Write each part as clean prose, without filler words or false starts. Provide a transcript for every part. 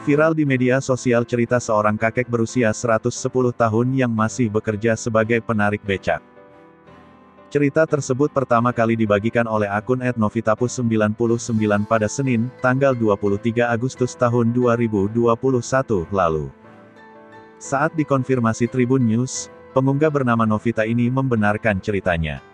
Viral di media sosial cerita seorang kakek berusia 110 tahun yang masih bekerja sebagai penarik becak. Cerita tersebut pertama kali dibagikan oleh akun @novitapus99 pada Senin, tanggal 23 Agustus tahun 2021 lalu. Saat dikonfirmasi Tribun News, pengunggah bernama Novita ini membenarkan ceritanya.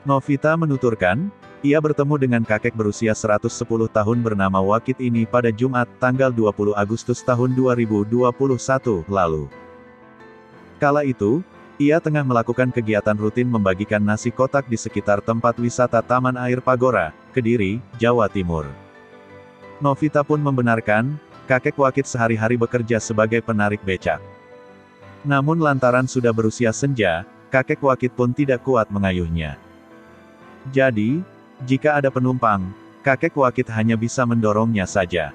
Novita menuturkan, ia bertemu dengan kakek berusia 110 tahun bernama Wakit ini pada Jumat, tanggal 20 Agustus tahun 2021 lalu. Kala itu, ia tengah melakukan kegiatan rutin membagikan nasi kotak di sekitar tempat wisata Taman Air Pagora, Kediri, Jawa Timur. Novita pun membenarkan, kakek Wakit sehari-hari bekerja sebagai penarik becak. Namun lantaran sudah berusia senja, kakek Wakit pun tidak kuat mengayuhnya. Jadi, jika ada penumpang, kakek Wakit hanya bisa mendorongnya saja.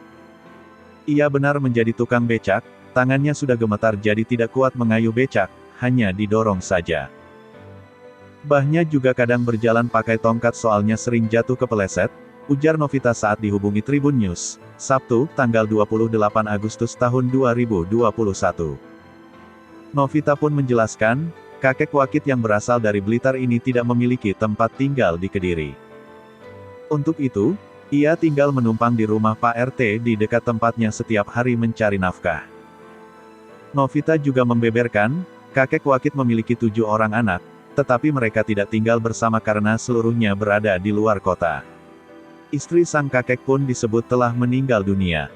Ia benar menjadi tukang becak, tangannya sudah gemetar jadi tidak kuat mengayuh becak, hanya didorong saja. Mbahnya juga kadang berjalan pakai tongkat soalnya sering jatuh kepeleset, ujar Novita saat dihubungi Tribun News, Sabtu, tanggal 28 Agustus tahun 2021. Novita pun menjelaskan, kakek Wakit yang berasal dari Blitar ini tidak memiliki tempat tinggal di Kediri. Untuk itu, ia tinggal menumpang di rumah Pak RT di dekat tempatnya setiap hari mencari nafkah. Novita juga membeberkan, kakek Wakit memiliki 7 orang anak, tetapi mereka tidak tinggal bersama karena seluruhnya berada di luar kota. Istri sang kakek pun disebut telah meninggal dunia.